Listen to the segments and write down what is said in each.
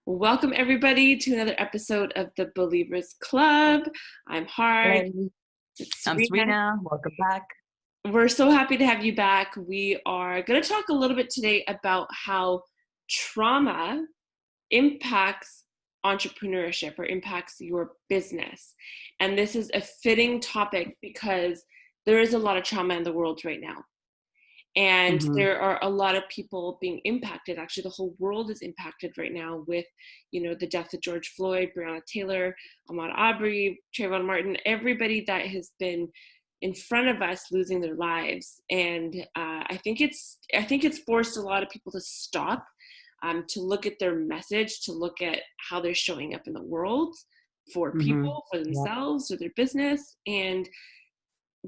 Welcome, everybody, to another episode of the Believers Club. I'm Hard. Hey, It's I'm Serena. Serena. Welcome back. We're so happy to have you back. We are going to talk a little bit today about how trauma impacts entrepreneurship or impacts your business. And this is a fitting topic because there is a lot of trauma in the world right now. And hmm there are a lot of people being impacted. Actually, the whole world is impacted right now with, the death of George Floyd, Breonna Taylor, Ahmaud Arbery, Trayvon Martin, everybody that has been in front of us losing their lives. And I think it's forced a lot of people to stop, to look at their message, to look at how they're showing up in the world for hmm people, for Yeah. themselves, or their business, and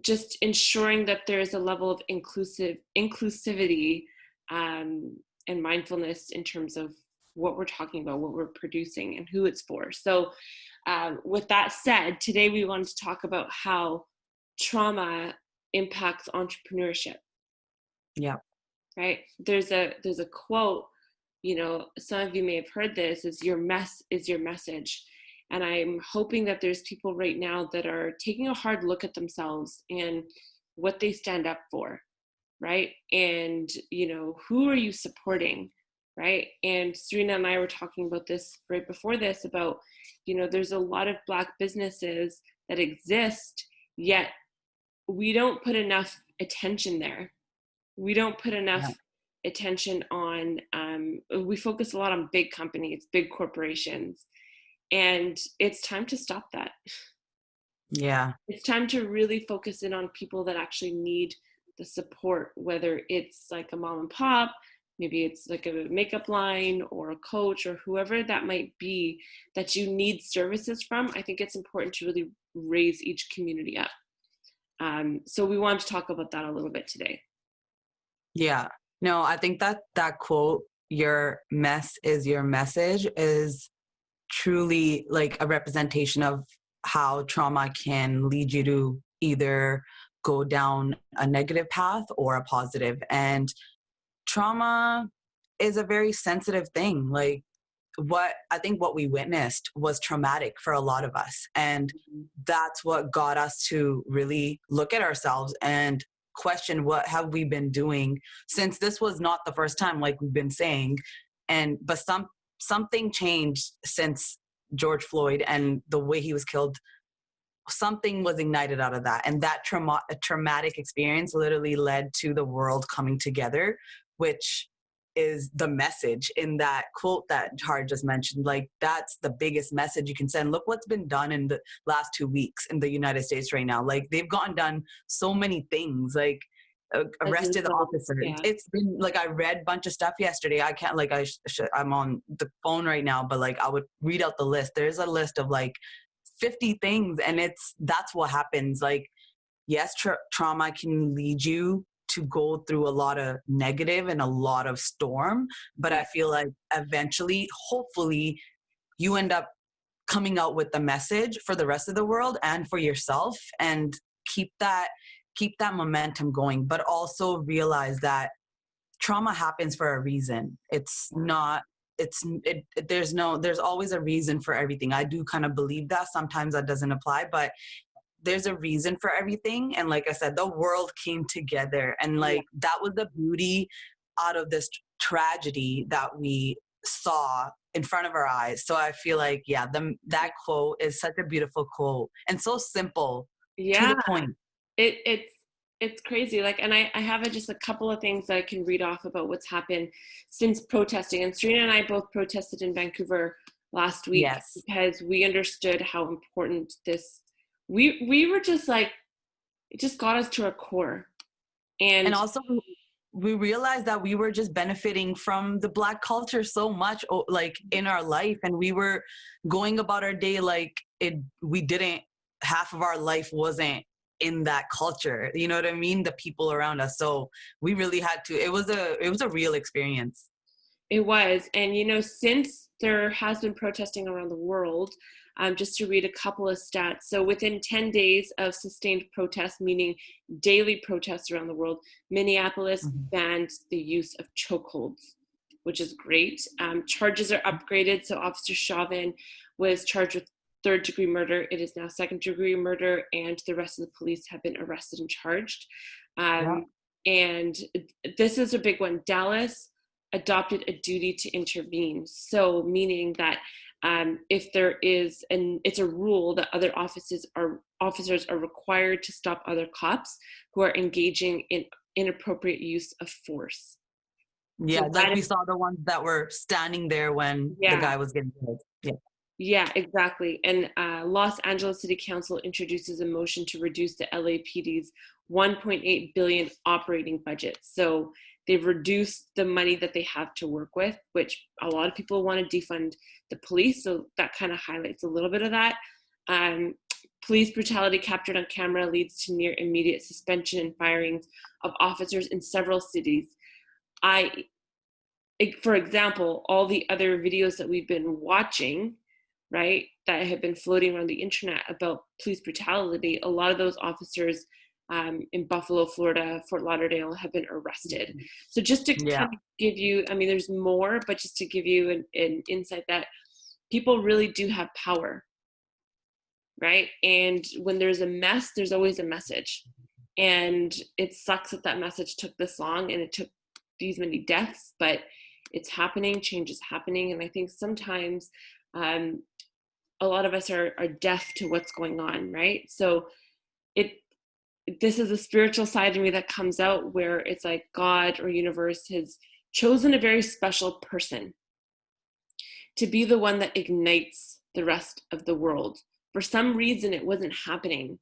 just ensuring that there's a level of inclusivity, and mindfulness in terms of what we're talking about, what we're producing, and who it's for. So, with that said, today we wanted to talk about how trauma impacts entrepreneurship. Yeah. Right? There's a quote. Some of you may have heard this: "Is your mess is your message." And I'm hoping that there's people right now that are taking a hard look at themselves and what they stand up for, right? And, who are you supporting, right? And Serena and I were talking about this right before this about, there's a lot of Black businesses that exist, yet we don't put enough attention there. We don't put Yeah. enough attention on, we focus a lot on big companies, big corporations, and it's time to stop that. Yeah. It's time to really focus in on people that actually need the support, whether it's like a mom and pop, maybe it's like a makeup line or a coach or whoever that might be that you need services from. I think it's important to really raise each community up. So we want to talk about that a little bit today. Yeah. No, I think that quote, "Your mess is your message," is truly like a representation of how trauma can lead you to either go down a negative path or a positive. And trauma is a very sensitive thing. Like, what we witnessed was traumatic for a lot of us. And that's what got us to really look at ourselves and question what have we been doing, since this was not the first time, like we've been saying. But something changed since George Floyd and the way he was killed. Something was ignited out of that. And that traumatic experience literally led to the world coming together, which is the message in that quote that Hard just mentioned. Like, that's the biggest message you can send. Look what's been done in the last 2 weeks in the United States right now. Like, they've gotten done so many things, like arrested the officer. Yeah. It's been like, I read a bunch of stuff yesterday. I can't, like, I'm on the phone right now, but like I would read out the list. There's a list of like 50 things, and that's what happens. Like, yes, trauma can lead you to go through a lot of negative and a lot of storm, but I feel like eventually, hopefully, you end up coming out with the message for the rest of the world and for yourself, and keep that momentum going. But also realize that trauma happens for a reason. It's not there's always a reason for everything. I do kind of believe that. Sometimes that doesn't apply, but there's a reason for everything. And like I said, the world came together, and like that was the beauty out of this tragedy that we saw in front of our eyes. So I feel like, yeah, that quote is such a beautiful quote and so simple, to Yeah. the point. It's crazy. Like, and I have just a couple of things that I can read off about what's happened since protesting. And Serena and I both protested in Vancouver last week Yes. because we understood how important this. We were just like, it just got us to our core. And And also, we realized that we were just benefiting from the Black culture so much, like in our life, and we were going about our day like we didn't, half of our life wasn't in that culture. You know what I mean? The people around us. So we really had to. It was a real experience. it was. And, since there has been protesting around the world, just to read a couple of stats. So within 10 days of sustained protests, meaning daily protests around the world, Minneapolis Mhm. banned the use of chokeholds. which is great. Charges are upgraded. So Officer Chauvin was charged with third-degree murder. It is now second-degree murder, and the rest of the police have been arrested and charged. Yeah. And this is a big one. Dallas adopted a duty to intervene. So meaning that if there is, and it's a rule that other officers are required to stop other cops who are engaging in inappropriate use of force. Yeah, So like we saw the ones that were standing there when the guy was getting killed. Yeah. Yeah, exactly. And Los Angeles City Council introduces a motion to reduce the LAPD's 1.8 billion operating budget. So they've reduced the money that they have to work with, which a lot of people want to defund the police. So that kind of highlights a little bit of that. Police brutality captured on camera leads to near immediate suspension and firings of officers in several cities. For example, all the other videos that we've been watching, right, that have been floating around the internet about police brutality, a lot of those officers in Buffalo, Florida, Fort Lauderdale have been arrested. So just to kind of give you, I mean, there's more, but just to give you an insight that people really do have power, right? And when there's a mess, there's always a message. And it sucks that that message took this long and it took these many deaths, but it's happening, change is happening. And I think sometimes a lot of us are deaf to what's going on, right? So this is a spiritual side of me that comes out where it's like God or universe has chosen a very special person to be the one that ignites the rest of the world. For some reason, it wasn't happening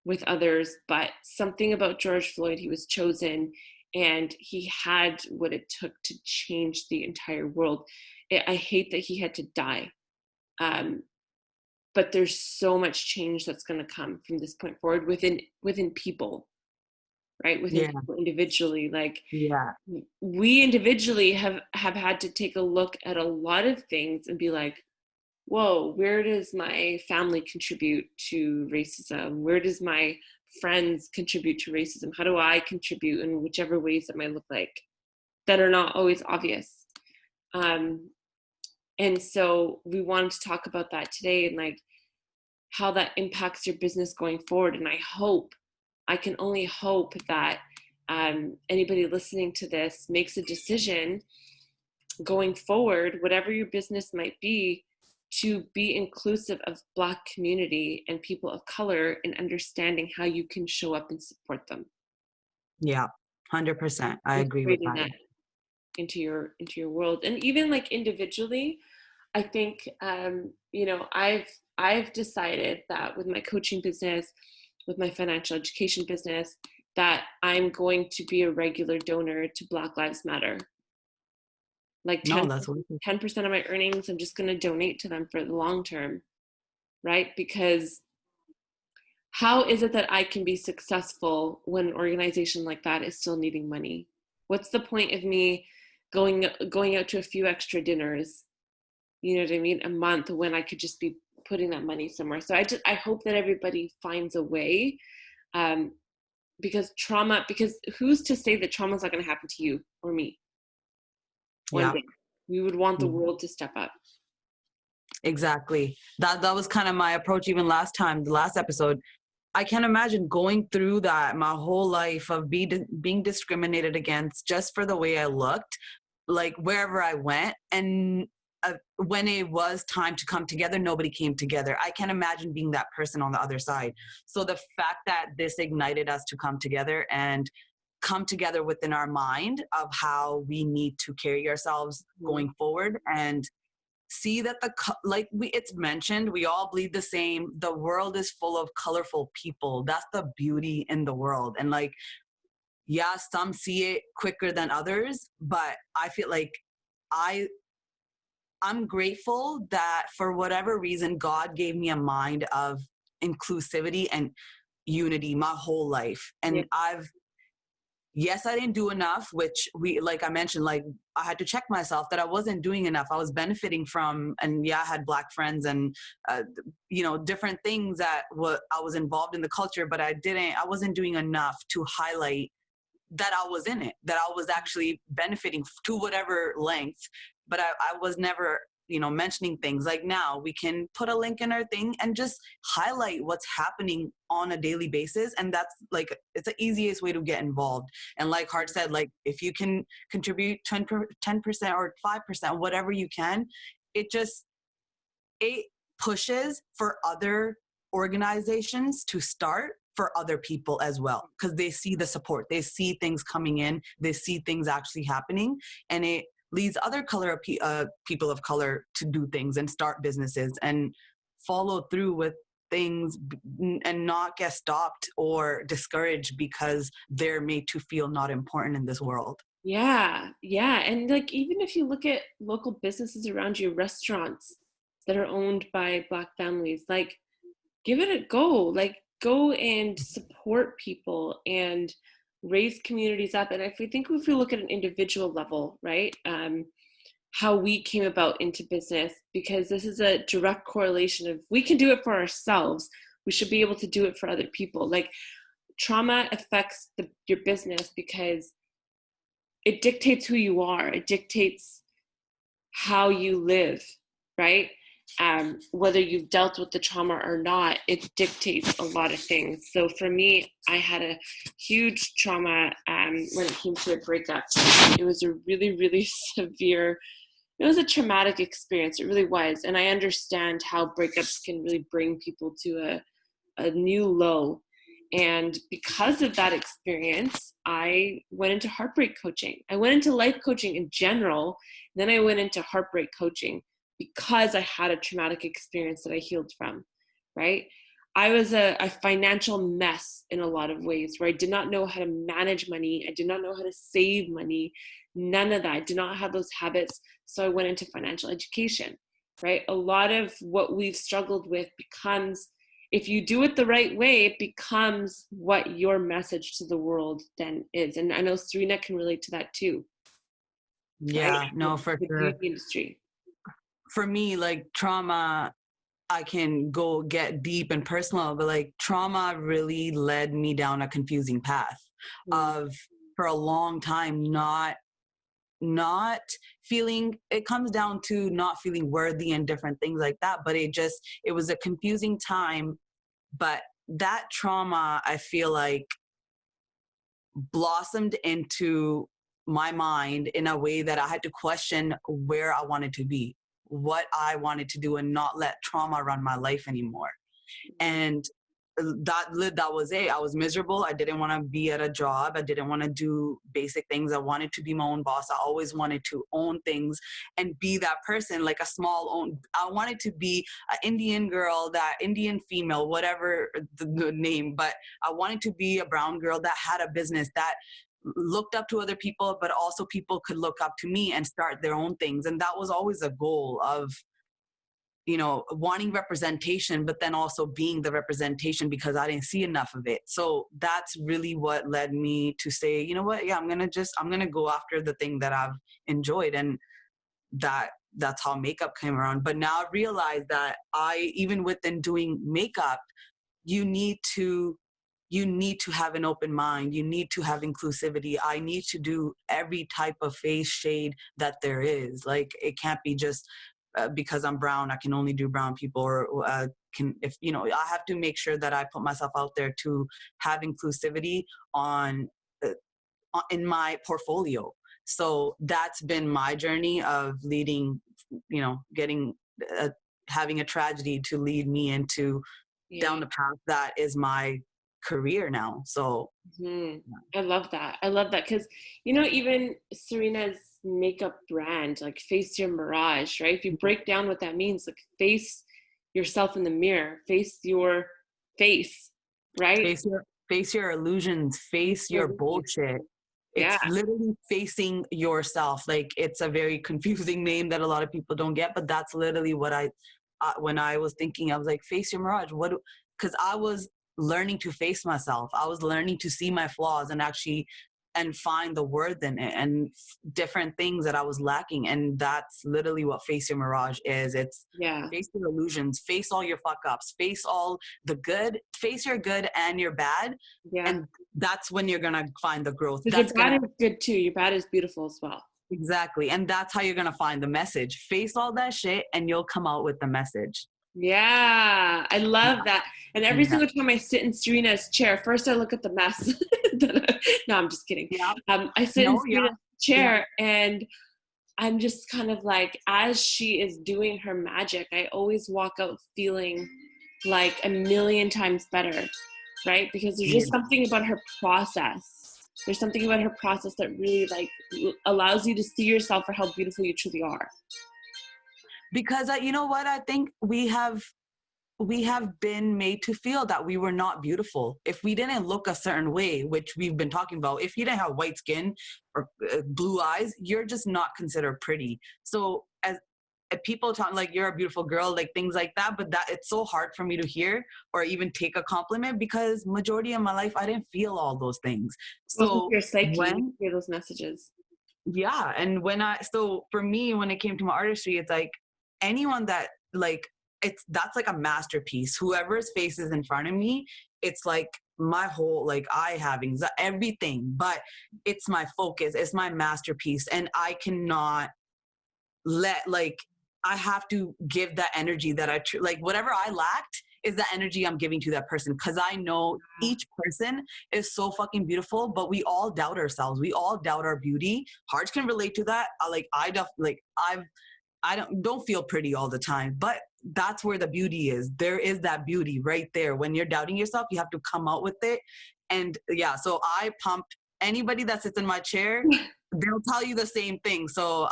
with others, but something about George Floyd, he was chosen and he had what it took to change the entire world. I hate that he had to die. But there's so much change that's going to come from this point forward within people, right? Within people individually. Like we individually have had to take a look at a lot of things and be like, whoa, where does my family contribute to racism? Where does my friends contribute to racism? How do I contribute in whichever ways that might look like that are not always obvious? And so we wanted to talk about that today and like how that impacts your business going forward. And I can only hope that anybody listening to this makes a decision going forward, whatever your business might be, to be inclusive of Black community and people of color and understanding how you can show up and support them. Yeah, 100%. I agree with that. Into your world. And even like individually, I think I've decided that with my coaching business, with my financial education business, that I'm going to be a regular donor to Black Lives Matter. Like 10% of my earnings, I'm just going to donate to them for the long term, right? Because how is it that I can be successful when an organization like that is still needing money? What's the point of me going out to a few extra dinners, you know what I mean, a month, when I could just be putting that money somewhere? So I hope that everybody finds a way, because who's to say that trauma is not going to happen to you or me one day? We would want the world to step up. Exactly. That was kind of my approach even the last episode. I can't imagine going through that my whole life of being discriminated against just for the way I looked, like wherever I went. And when it was time to come together, nobody came together. I can't imagine being that person on the other side. So the fact that this ignited us to come together and come together within our mind of how we need to carry ourselves going forward, and see that it's mentioned, we all bleed the same. The world is full of colorful people. That's the beauty in the world. And like, yeah, some see it quicker than others, but I feel like I'm grateful that for whatever reason, God gave me a mind of inclusivity and unity my whole life. And yes, I didn't do enough, which like I mentioned, like I had to check myself that I wasn't doing enough. I was benefiting from, and I had Black friends and, different things that I was involved in the culture, but I wasn't doing enough to highlight that I was in it, that I was actually benefiting to whatever length. But I was never, mentioning things. Like now we can put a link in our thing and just highlight what's happening on a daily basis. And that's like, it's the easiest way to get involved. And like Hart said, like if you can contribute 10% or 5%, whatever you can, it pushes for other organizations to start for other people as well, because they see the support, they see things coming in, they see things actually happening, and it leads other people of color to do things and start businesses and follow through with things and not get stopped or discouraged because they're made to feel not important in this world. Yeah, yeah. And like even if you look at local businesses around you, restaurants that are owned by Black families, like give it a go. Like go and support people and raise communities up. And if we look at an individual level, right, how we came about into business, because this is a direct correlation of we can do it for ourselves, we should be able to do it for other people. Like trauma affects your business because it dictates who you are. It dictates how you live, right? Whether you've dealt with the trauma or not, it dictates a lot of things. So for me, I had a huge trauma when it came to a breakup. It was a really, really severe, it was a traumatic experience. It really was. And I understand how breakups can really bring people to a new low. And because of that experience, I went into heartbreak coaching. I went into life coaching in general. Then I went into heartbreak coaching because I had a traumatic experience that I healed from, right? I was a financial mess in a lot of ways, where I did not know how to manage money. I did not know how to save money. None of that. I did not have those habits. So I went into financial education, right? A lot of what we've struggled with becomes, if you do it the right way, it becomes what your message to the world then is. And I know Serena can relate to that too. Yeah, right? no, for The sure. beauty industry. For me, like trauma, I can go get deep and personal, but like trauma really led me down a confusing path of, for a long time, not feeling, it comes down to not feeling worthy and different things like that. But it was a confusing time. But that trauma, I feel like, blossomed into my mind in a way that I had to question where I wanted to be, what I wanted to do, and not let trauma run my life anymore. And that was it. I was miserable. I didn't want to be at a job. I didn't want to do basic things. I wanted to be my own boss. I always wanted to own things and be that person, like a small own. I wanted to be an Indian girl, that Indian female, whatever the name, but I wanted to be a brown girl that had a business, that looked up to other people, but also people could look up to me and start their own things. And that was always a goal of, wanting representation, but then also being the representation, because I didn't see enough of it. So that's really what led me to say, you know what, yeah, I'm going to go after the thing that I've enjoyed. And that's how makeup came around. But now I realize that even within doing makeup, you need to have an open mind. You need to have inclusivity. I need to do every type of face shade that there is. Like, it can't be just because I'm brown, I can only do brown people, or I have to make sure that I put myself out there to have inclusivity in my portfolio. So that's been my journey of leading, getting, having a tragedy to lead me into down the path that is my career now. So I love that. Because, even Serena's makeup brand, like Face Your Mirage, right? If you break down what that means, like face yourself in the mirror, face your face, right? Face your illusions, face your bullshit. Yeah. It's literally facing yourself. Like, it's a very confusing name that a lot of people don't get, but that's literally what when I was thinking, I was like, face your mirage. Because I was learning to face myself. I was learning to see my flaws and actually and find the worth in it and different things that I was lacking. And that's literally what Face Your Mirage is. It's Yeah. face your illusions, face all your fuck ups, face all the good, face your good and your bad. Yeah. And that's when you're going to find the growth. Because your bad is good too. Your bad is beautiful as well. Exactly. And that's how you're going to find the message. Face all that shit and you'll come out with the message. Yeah, I love that. And every Yeah. single time I sit in Serena's chair, first I look at the mess. No, I'm just kidding. Yeah. I sit in Serena's chair Yeah. and I'm just kind of like, as she is doing her magic, I always walk out feeling like a million times better, right? Because there's just something about her process. There's something about her process that really like allows you to see yourself for how beautiful you truly are. Because you know what, I think we have been made to feel that we were not beautiful if we didn't look a certain way, which we've been talking about. If you didn't have white skin or blue eyes, you're just not considered pretty. So as people talk like you're a beautiful girl, like things like that, but that it's so hard for me to hear or even take a compliment because majority of my life I didn't feel all those things. So your psyche, when you hear those messages. Yeah, and so for me, when it came to my artistry, it's like anyone that like that's like a masterpiece. Whoever's face is in front of me, it's like my whole like I have everything, but it's my focus, it's my masterpiece, and I cannot let like I have to give that energy that like whatever I lacked is the energy I'm giving to that person because I know each person is so fucking beautiful, but we all doubt ourselves. We all doubt our beauty. Harj can relate to that. I don't feel pretty all the time, but that's where the beauty is. There is that beauty right there. When you're doubting yourself, you have to come out with it. And yeah, so I pump anybody that sits in my chair. They'll tell you the same thing. So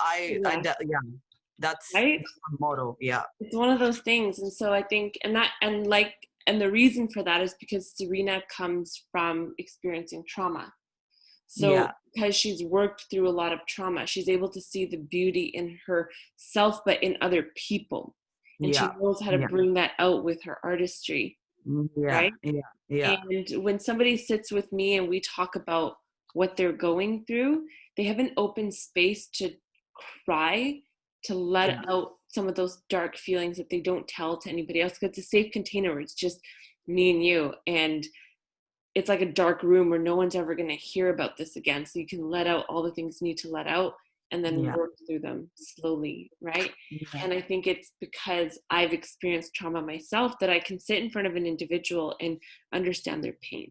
that's right? the motto. Yeah. It's one of those things. And so I think, and the reason for that is because Serena comes from experiencing trauma. So because she's worked through a lot of trauma, she's able to see the beauty in herself, but in other people. And she knows how to bring that out with her artistry. Right? Yeah. And when somebody sits with me and we talk about what they're going through, they have an open space to cry, to let out some of those dark feelings that they don't tell to anybody else. Because it's a safe container where it's just me and you. And it's like a dark room where no one's ever going to hear about this again. So you can let out all the things you need to let out and then work through them slowly, right? And I think it's because I've experienced trauma myself that I can sit in front of an individual and understand their pain.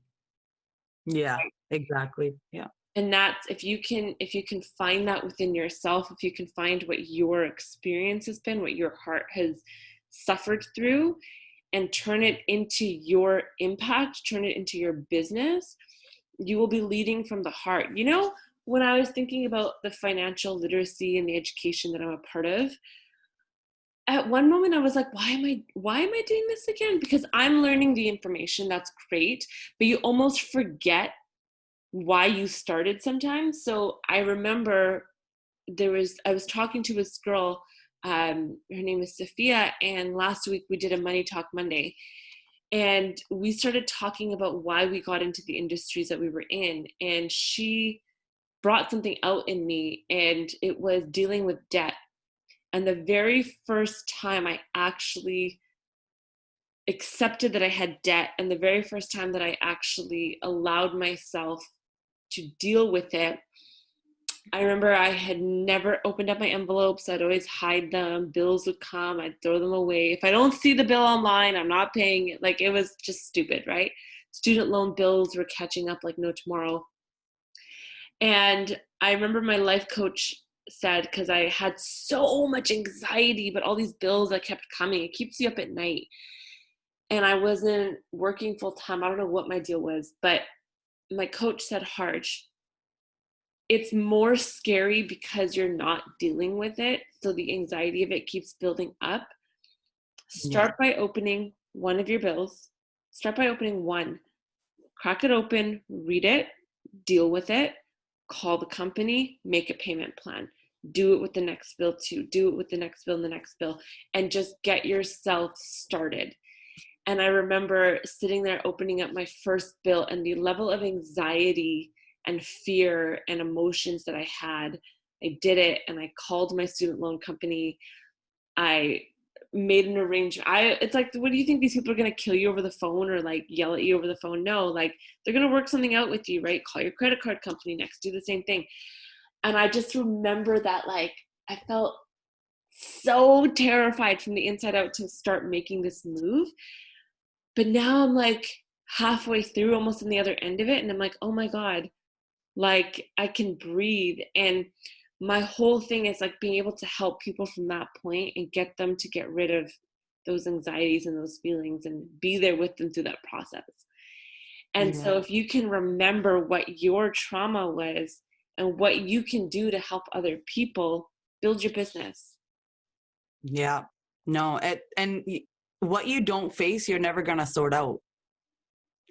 Yeah, exactly. Yeah. And that's if you can find that within yourself, if you can find what your experience has been, what your heart has suffered through, and turn it into your impact, turn it into your business, you will be leading from the heart. You know, when I was thinking about the financial literacy and the education that I'm a part of, at one moment I was like, why am I doing this again? Because I'm learning the information, that's great, but you almost forget why you started sometimes. So I remember I was talking to this girl, her name is Sophia, and last week we did a Money Talk Monday, and we started talking about why we got into the industries that we were in, and she brought something out in me, and it was dealing with debt. And the very first time I actually accepted that I had debt, and the very first time that I actually allowed myself to deal with it, I remember I had never opened up my envelopes. I'd always hide them. Bills would come, I'd throw them away. If I don't see the bill online, I'm not paying it. Like, it was just stupid, right? Student loan bills were catching up like no tomorrow. And I remember my life coach said, because I had so much anxiety, but all these bills that kept coming, it keeps you up at night. And I wasn't working full time. I don't know what my deal was, but my coach said, Harj, it's more scary because you're not dealing with it. So the anxiety of it keeps building up. Start by opening one of your bills. Start by opening one. Crack it open, read it, deal with it, call the company, make a payment plan. Do it with the next bill too. Do it with the next bill and the next bill. And just get yourself started. And I remember sitting there opening up my first bill, and the level of anxiety and fear and emotions that I had. I did it, and I called my student loan company. I made an arrangement. It's like, what do you think, these people are going to kill you over the phone or like yell at you over the phone? No, like they're going to work something out with you, right? Call your credit card company next, do the same thing. And I just remember that, like, I felt so terrified from the inside out to start making this move. But now I'm like halfway through, almost on the other end of it. And I'm like, oh my God, like I can breathe. And my whole thing is like being able to help people from that point and get them to get rid of those anxieties and those feelings and be there with them through that process. And so if you can remember what your trauma was and what you can do to help other people, build your business. Yeah. No, and what you don't face, you're never going to sort out.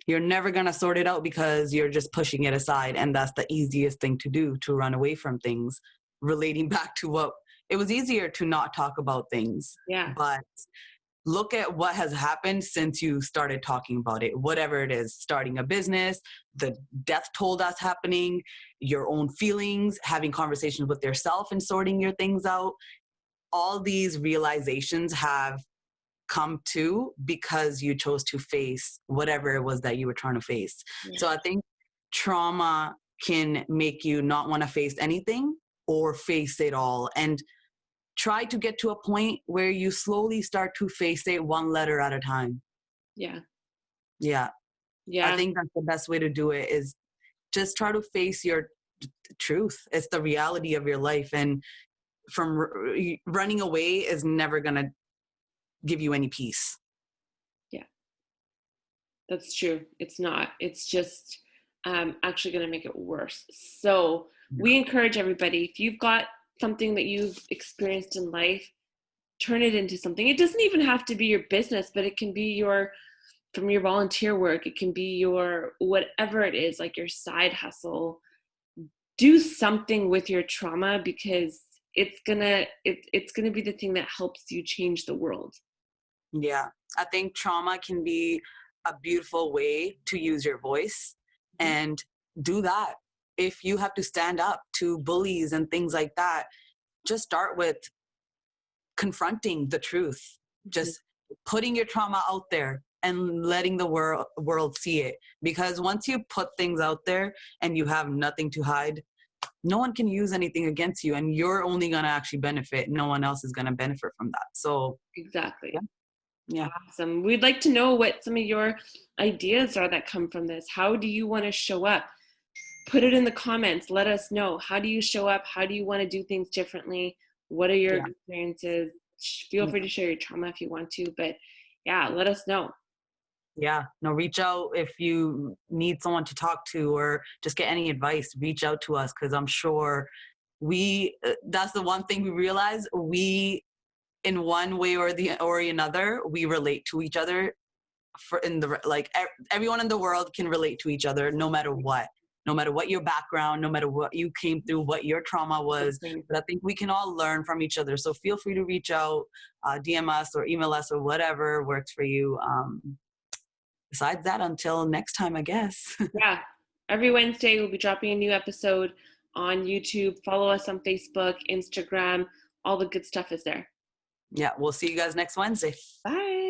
You're never going to sort it out because you're just pushing it aside. And that's the easiest thing to do, to run away from things. Relating back to what it was easier to not talk about things. Yeah. But look at what has happened since you started talking about it, whatever it is, starting a business, the death toll that's happening, your own feelings, having conversations with yourself and sorting your things out. All these realizations have come to because you chose to face whatever it was that you were trying to face. Yeah. So I think trauma can make you not want to face anything or face it all, and try to get to a point where you slowly start to face it one letter at a time. Yeah. Yeah. Yeah. I think that's the best way to do it, is just try to face your truth. It's the reality of your life. And from running away is never going to give you any peace. Yeah. That's true. It's not. It's just actually going to make it worse. So we encourage everybody, if you've got something that you've experienced in life, turn it into something. It doesn't even have to be your business, but it can be from your volunteer work. It can be your, whatever it is, like your side hustle. Do something with your trauma, because it's gonna be the thing that helps you change the world. Yeah. I think trauma can be a beautiful way to use your voice, and do that. If you have to stand up to bullies and things like that, just start with confronting the truth, just putting your trauma out there and letting the world see it. Because once you put things out there and you have nothing to hide, no one can use anything against you, and you're only going to actually benefit. No one else is going to benefit from that. So exactly. Yeah. Awesome. We'd like to know what some of your ideas are that come from this. How do you want to show up? Put it in the comments. Let us know. How do you show up? How do you want to do things differently? What are your experiences? Feel free to share your trauma if you want to, but yeah, let us know. Yeah, no, reach out if you need someone to talk to, or just get any advice. Reach out to us, because I'm sure that's the one thing we realize. We, in one way or another, we relate to each other. Everyone in the world can relate to each other, no matter what your background, no matter what you came through, what your trauma was. But I think we can all learn from each other. So feel free to reach out, DM us or email us, or whatever works for you. Besides that, until next time, I guess. Yeah. Every Wednesday, we'll be dropping a new episode on YouTube. Follow us on Facebook, Instagram. All the good stuff is there. Yeah. We'll see you guys next Wednesday. Bye.